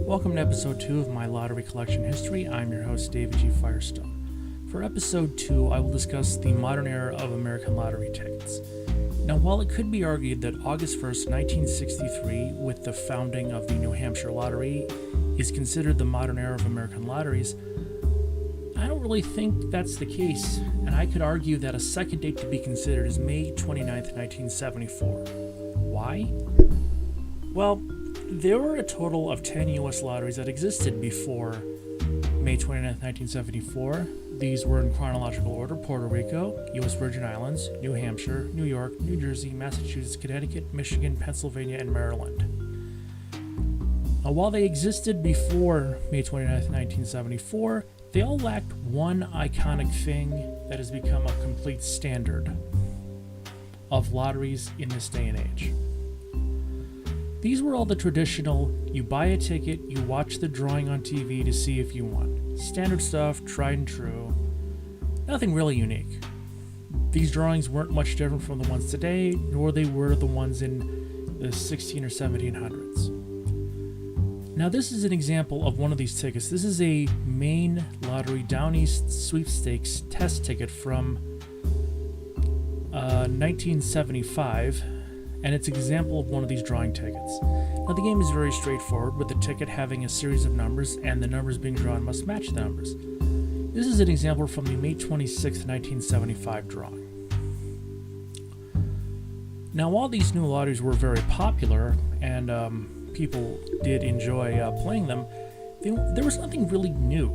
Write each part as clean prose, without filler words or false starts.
Welcome to episode 2 of my lottery collection history. I'm your host, David G. Firestone. For episode 2, I will discuss the modern era of American lottery tickets. Now, while it could be argued that August 1st, 1963, with the founding of the New Hampshire Lottery, is considered the modern era of American lotteries, I don't really think that's the case, and I could argue that a second date to be considered is May 29th, 1974. Why? Well, there were a total of 10 U.S. lotteries that existed before May 29th, 1974. These were in chronological order: Puerto Rico, U.S. Virgin Islands, New Hampshire, New York, New Jersey, Massachusetts, Connecticut, Michigan, Pennsylvania, and Maryland. Now, while they existed before May 29th, 1974, they all lacked one iconic thing that has become a complete standard of lotteries in this day and age. These were all the traditional, you buy a ticket, you watch the drawing on TV to see if you won. Standard stuff, tried and true. Nothing really unique. These drawings weren't much different from the ones today, nor they were the ones in the 16 or 1700s. Now, this is an example of one of these tickets. This is a Maine Lottery Down East Sweepstakes test ticket from 1975. And it's an example of one of these drawing tickets. Now, the game is very straightforward, with the ticket having a series of numbers, and the numbers being drawn must match the numbers. This is an example from the May 26, 1975 drawing. Now, while these new lotteries were very popular, and people did enjoy playing them, there was nothing really new.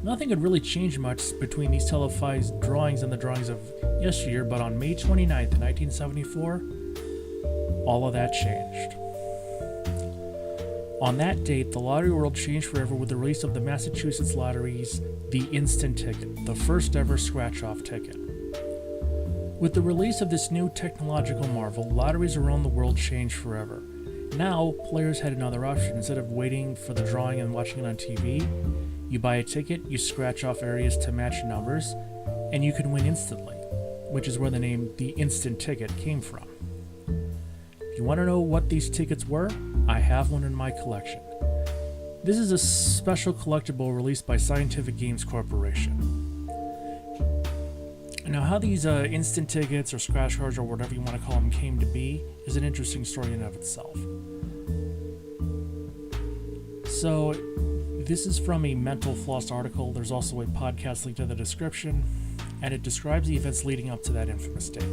Nothing had really changed much between these televised drawings and the drawings of yesteryear, but on May 29th, 1974, all of that changed. On that date, the lottery world changed forever with the release of the Massachusetts Lottery's The Instant Ticket, the first ever scratch-off ticket. With the release of this new technological marvel, lotteries around the world changed forever. Now, players had another option. Instead of waiting for the drawing and watching it on TV, you buy a ticket, you scratch off areas to match numbers, and you can win instantly, which is where the name The Instant Ticket came from. If you want to know what these tickets were, I have one in my collection. This is a special collectible released by Scientific Games Corporation. Now, how these instant tickets or scratch cards or whatever you want to call them came to be is an interesting story in and of itself. So, this is from a Mental Floss article. There's also a podcast link in the description, and it describes the events leading up to that infamous date.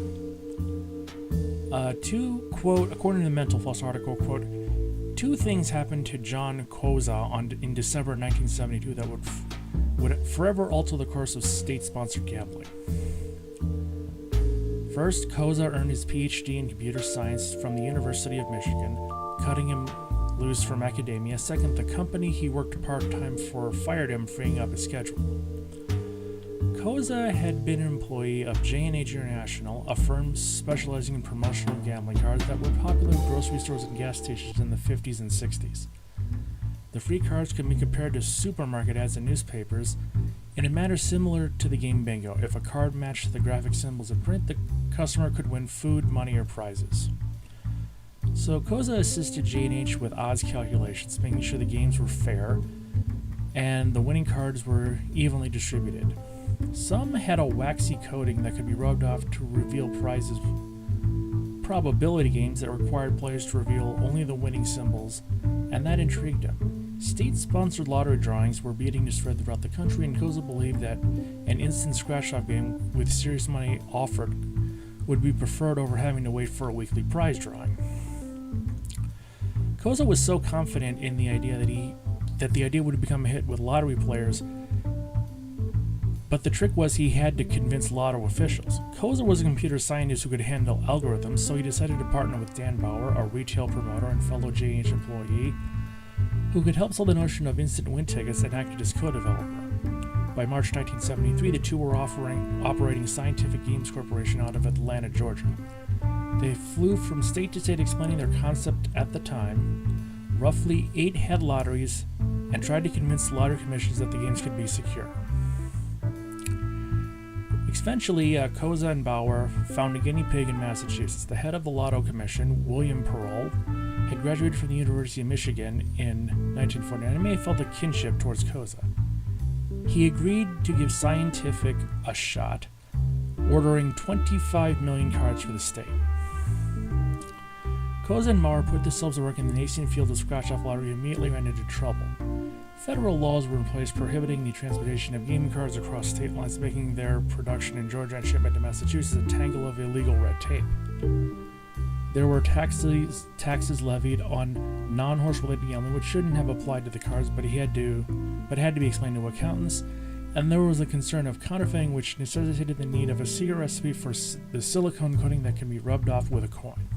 According to the Mental Floss article, quote, two things happened to John Koza in December 1972 that would forever alter the course of state-sponsored gambling. First, Koza earned his PhD in computer science from the University of Michigan, cutting him loose from academia. Second, the company he worked part-time for fired him, freeing up his schedule. Koza had been an employee of J&H International, a firm specializing in promotional gambling cards that were popular in grocery stores and gas stations in the 50s and 60s. The free cards can be compared to supermarket ads in newspapers in a manner similar to the game bingo. If a card matched the graphic symbols in print, the customer could win food, money, or prizes. So Koza assisted J&H with odds calculations, making sure the games were fair and the winning cards were evenly distributed. Some had a waxy coating that could be rubbed off to reveal prizes. Probability games that required players to reveal only the winning symbols, and that intrigued him. State-sponsored lottery drawings were beginning to spread throughout the country, and Koza believed that an instant scratch-off game with serious money offered would be preferred over having to wait for a weekly prize drawing. Koza was so confident in the idea that the idea would become a hit with lottery players, but the trick was he had to convince lotto officials. Koza was a computer scientist who could handle algorithms, so he decided to partner with Dan Bauer, a retail promoter and fellow J&H employee, who could help sell the notion of instant win tickets and acted as co-developer. By March 1973, the two were operating Scientific Games Corporation out of Atlanta, Georgia. They flew from state to state explaining their concept at the time, roughly 8 head lotteries, and tried to convince lottery commissions that the games could be secure. Eventually, Koza and Bauer found a guinea pig in Massachusetts. The head of the Lotto Commission, William Perrault, had graduated from the University of Michigan in 1949 and may have felt a kinship towards Koza. He agreed to give Scientific a shot, ordering 25 million cards for the state. Koza and Maurer put themselves to work in the nascent field of scratch-off lottery and immediately ran into trouble. Federal laws were in place prohibiting the transportation of gaming cards across state lines, making their production in Georgia and shipment to Massachusetts a tangle of illegal red tape. There were taxes levied on non-horse-related gambling, which shouldn't have applied to the cards, but had to be explained to accountants. And there was a concern of counterfeiting, which necessitated the need of a secret recipe for the silicone coating that can be rubbed off with a coin.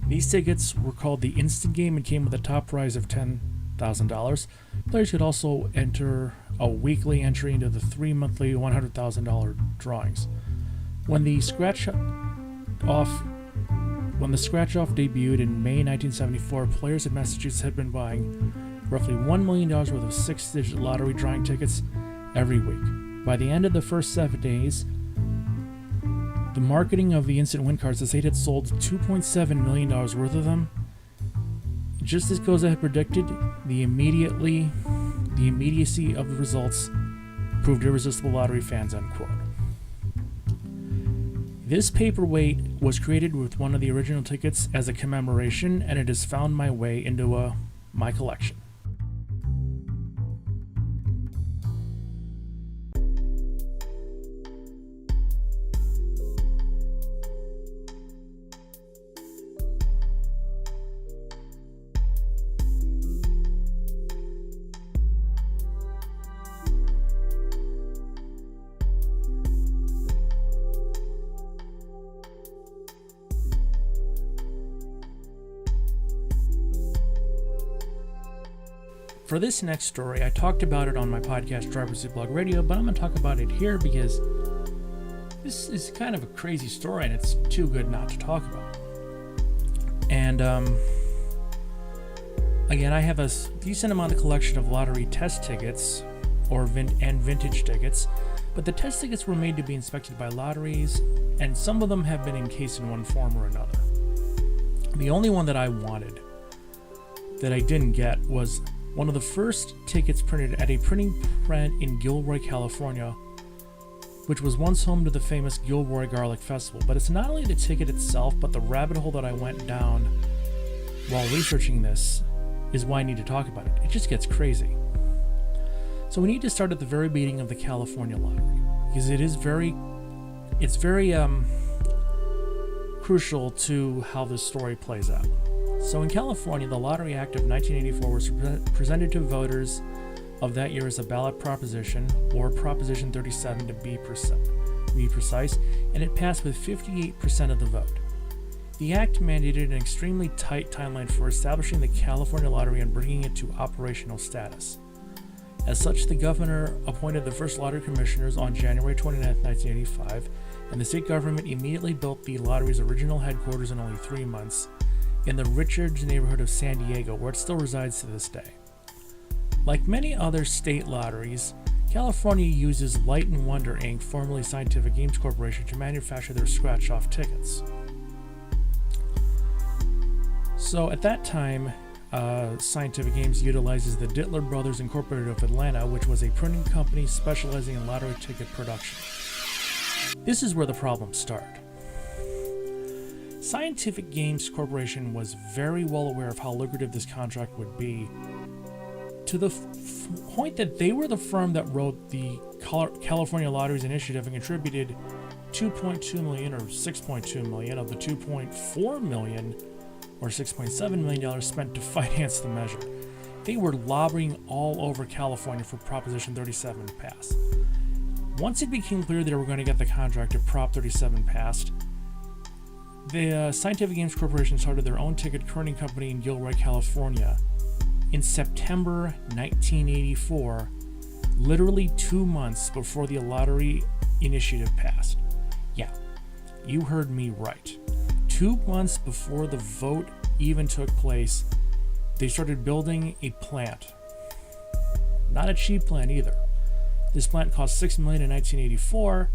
These tickets were called the Instant Game and came with a top prize of $10,000. Players could also enter a weekly entry into the 3 monthly $100,000 drawings. When the scratch-off debuted in May 1974, players in Massachusetts had been buying roughly $1 million worth of 6-digit lottery drawing tickets every week. By the end of the first 7 days, the marketing of the instant win cards, the state had sold $2.7 million worth of them. Just as Koza had predicted, the immediacy of the results proved irresistible lottery fans, unquote. This paperweight was created with one of the original tickets as a commemoration, and it has found my way into my collection. For this next story, I talked about it on my podcast, Driver's Seat Blog Radio, but I'm going to talk about it here because this is kind of a crazy story and it's too good not to talk about. And again, I have a decent amount of collection of lottery test tickets and vintage tickets, but the test tickets were made to be inspected by lotteries, and some of them have been encased in one form or another. The only one that I wanted that I didn't get was one of the first tickets printed at a printing press in Gilroy, California, which was once home to the famous Gilroy Garlic Festival. But it's not only the ticket itself, but the rabbit hole that I went down while researching this is why I need to talk about it. It just gets crazy. So we need to start at the very beginning of the California lottery, because it's very crucial to how this story plays out. So in California, the Lottery Act of 1984 was presented to voters of that year as a ballot proposition, or Proposition 37 to be precise, and it passed with 58% of the vote. The act mandated an extremely tight timeline for establishing the California lottery and bringing it to operational status. As such, the governor appointed the first lottery commissioners on January 29, 1985, and the state government immediately built the lottery's original headquarters in only 3 months, in the Richards neighborhood of San Diego, where it still resides to this day. Like many other state lotteries, California uses Light & Wonder Inc., formerly Scientific Games Corporation, to manufacture their scratch-off tickets. So at that time, Scientific Games utilizes the Dittler Brothers Incorporated of Atlanta, which was a printing company specializing in lottery ticket production. This is where the problems start. Scientific Games Corporation was very well aware of how lucrative this contract would be, to the point that they were the firm that wrote the California Lotteries Initiative and contributed $2.2 million or $6.2 million of the $2.4 million or $6.7 million spent to finance the measure. They were lobbying all over California for Proposition 37 to pass. Once it became clear they were going to get the contract if Prop 37 passed, the Scientific Games Corporation started their own ticket printing company in Gilroy, California in September 1984, literally 2 months before the lottery initiative passed. Yeah, you heard me right. 2 months before the vote even took place, they started building a plant. Not a cheap plant either. This plant cost $6 million in 1984.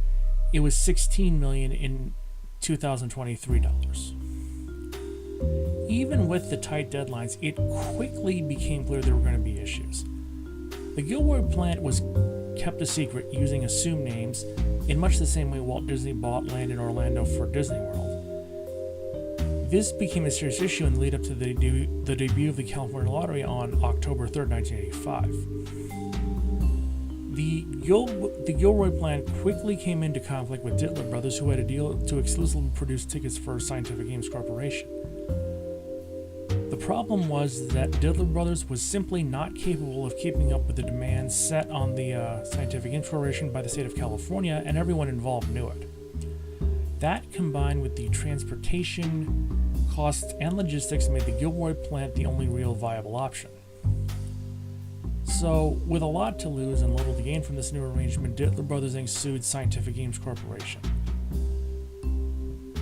It was $16 million in 2023 dollars. Even with the tight deadlines, it quickly became clear there were going to be issues. The Gilroy plant was kept a secret using assumed names in much the same way Walt Disney bought land in Orlando for Disney World. This became a serious issue in the lead up to the debut of the California Lottery on October 3rd, 1985. The Gilroy plan quickly came into conflict with Dittler Brothers, who had a deal to exclusively produce tickets for Scientific Games Corporation. The problem was that Dittler Brothers was simply not capable of keeping up with the demands set on the Scientific Games Corporation by the state of California, and everyone involved knew it. That, combined with the transportation, costs, and logistics, made the Gilroy plant the only real viable option. So, with a lot to lose and little to gain from this new arrangement, Dittler Brothers Inc. sued Scientific Games Corporation.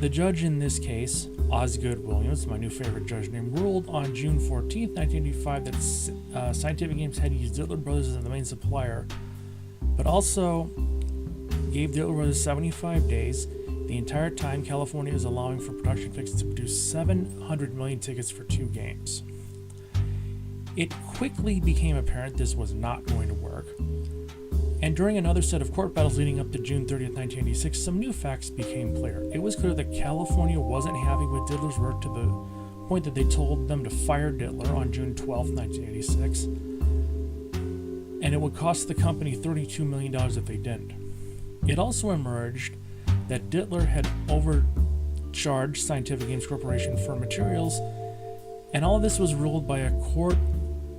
The judge in this case, Osgood Williams, my new favorite judge name, ruled on June 14, 1985 that Scientific Games had used Dittler Brothers as the main supplier, but also gave Dittler Brothers 75 days, the entire time California was allowing for production fixes to produce 700 million tickets for 2 games. It quickly became apparent this was not going to work, and during another set of court battles leading up to June 30th, 1986, some new facts became clear. It was clear that California wasn't happy with Dittler's work to the point that they told them to fire Dittler on June 12th, 1986, and it would cost the company $32 million if they didn't. It also emerged that Dittler had overcharged Scientific Games Corporation for materials, and all of this was ruled by a court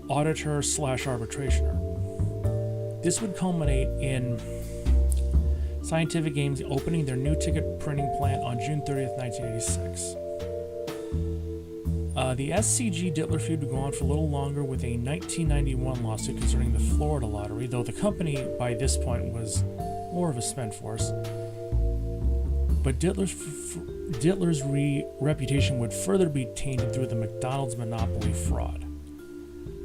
auditor/arbitrationer. This would culminate in Scientific Games opening their new ticket printing plant on June 30th, 1986. The SCG Dittler feud would go on for a little longer with a 1991 lawsuit concerning the Florida lottery, though the company by this point was more of a spent force. But Dittler's reputation would further be tainted through the McDonald's monopoly fraud.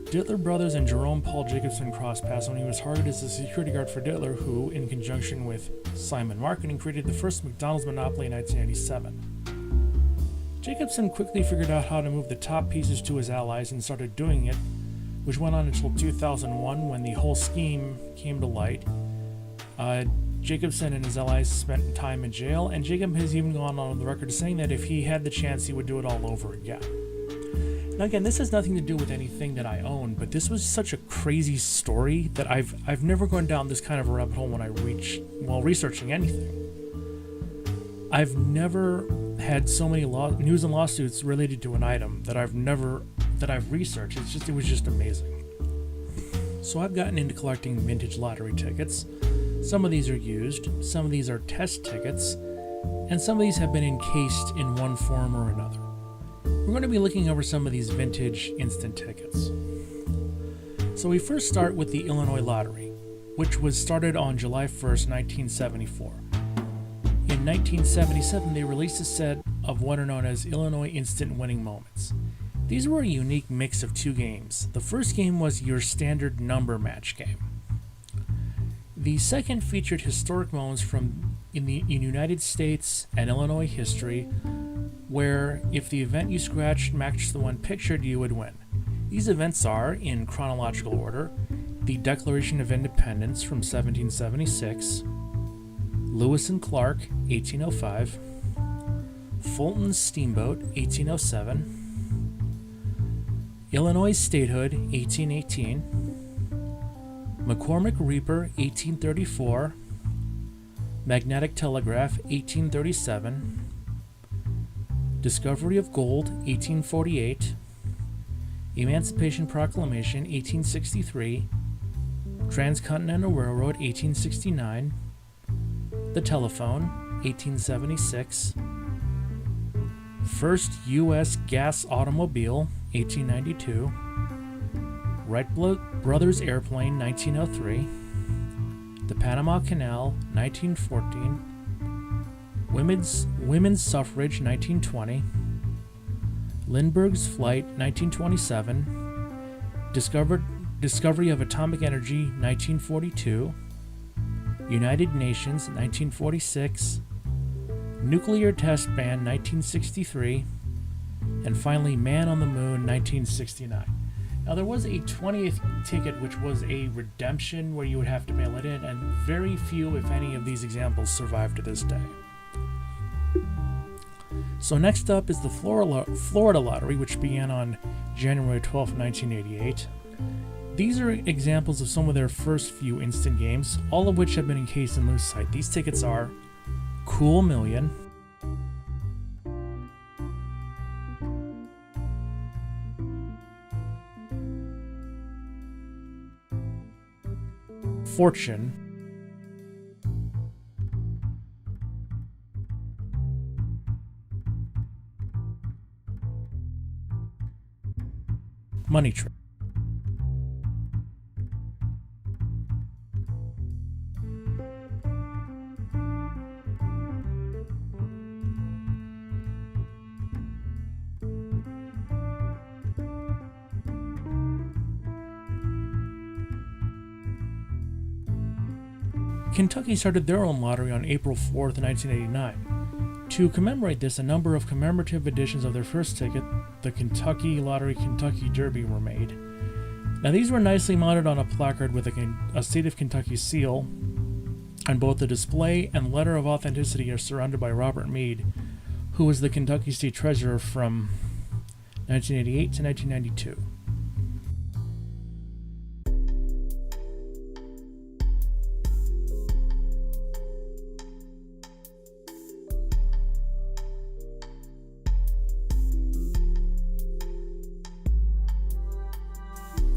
Dittler Brothers and Jerome Paul Jacobson crossed paths when he was hired as a security guard for Dittler, who, in conjunction with Simon Marketing, created the first McDonald's monopoly in 1987. Jacobson quickly figured out how to move the top pieces to his allies and started doing it, which went on until 2001 when the whole scheme came to light. Jacobson and his allies spent time in jail, and Jacob has even gone on the record saying that if he had the chance, he would do it all over again. Now again, this has nothing to do with anything that I own, but this was such a crazy story that I've never gone down this kind of a rabbit hole when while researching anything. I've never had so many news and lawsuits related to an item that I've researched. It was just amazing. So I've gotten into collecting vintage lottery tickets. Some of these are used, some of these are test tickets, and some of these have been encased in one form or another. We're going to be looking over some of these vintage instant tickets. So we first start with the Illinois Lottery, which was started on July 1st, 1974. In 1977, they released a set of what are known as Illinois Instant Winning Moments. These were a unique mix of 2 games. The first game was your standard number match game. The second featured historic moments in United States and Illinois history, where if the event you scratched matched the one pictured, you would win. These events are, in chronological order, the Declaration of Independence from 1776, Lewis and Clark, 1805, Fulton's Steamboat, 1807, Illinois Statehood, 1818, McCormick Reaper, 1834, Magnetic Telegraph, 1837, Discovery of Gold, 1848, Emancipation Proclamation, 1863, Transcontinental Railroad, 1869, The Telephone, 1876, First U.S. Gas Automobile, 1892, Wright Brothers Airplane, 1903, the Panama Canal, 1914, Women's Suffrage, 1920, Lindbergh's Flight, 1927, Discovery of Atomic Energy, 1942, United Nations, 1946, Nuclear Test Ban, 1963, and finally Man on the Moon 1969. Now there was a 20th ticket which was a redemption where you would have to mail it in, and very few, if any, of these examples survive to this day. So next up is the Florida Lottery, which began on January 12, 1988. These are examples of some of their first few instant games, all of which have been encased in lucite. These tickets are Cool Million, Fortune, Money Train. Kentucky started their own lottery on April 4th, 1989. To commemorate this, a number of commemorative editions of their first ticket, the Kentucky Lottery Kentucky Derby, were made. Now these were nicely mounted on a placard with a state of Kentucky seal, and both the display and letter of authenticity are surrounded by Robert Meade, who was the Kentucky State Treasurer from 1988 to 1992.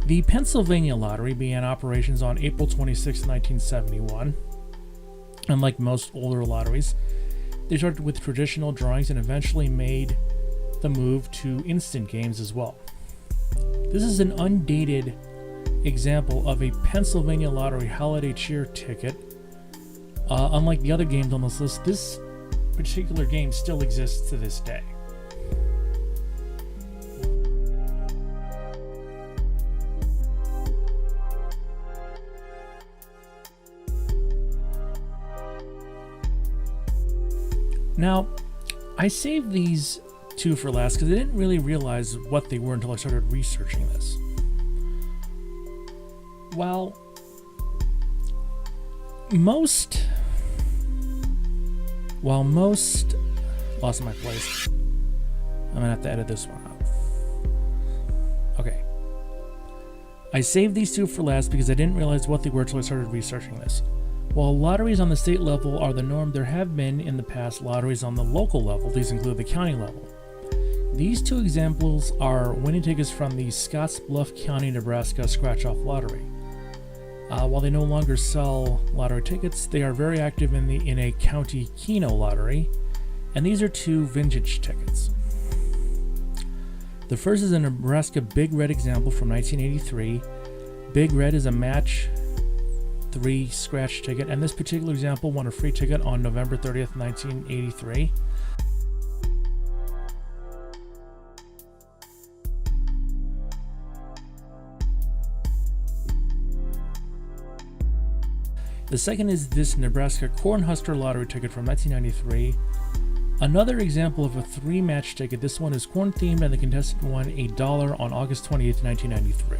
The Pennsylvania Lottery began operations on April 26, 1971. Unlike most older lotteries, they started with traditional drawings and eventually made the move to instant games as well. This is an undated example of a Pennsylvania Lottery holiday cheer ticket. Unlike the other games on this list, this particular game still exists to this day. Now, I saved these two for last because I didn't really realize what they were until I started researching this. While most lost my place. I'm gonna have to edit this one out. Okay. I saved these two for last because I didn't realize what they were until I started researching this. While lotteries on the state level are the norm, there have been in the past lotteries on the local level. These include the county level. These two examples are winning tickets from the Scottsbluff County, Nebraska Scratch-Off Lottery. While they no longer sell lottery tickets, they are very active in a county Keno lottery, and these are two vintage tickets. The first is a Nebraska Big Red example from 1983. Big Red is a match 3 scratch ticket, and this particular example won a free ticket on November 30th, 1983. The second is this Nebraska Cornhusker Lottery ticket from 1993. Another example of a 3-match ticket. This one is corn themed, and the contestant won $1 on August 28th, 1993.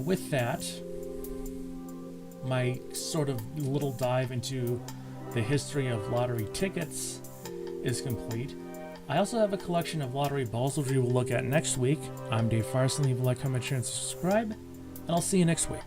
With that, my sort of little dive into the history of lottery tickets is complete. I also have a collection of lottery balls, which we will look at next week. I'm Dave Firestone. Leave a like, comment, share, and subscribe, and I'll see you next week.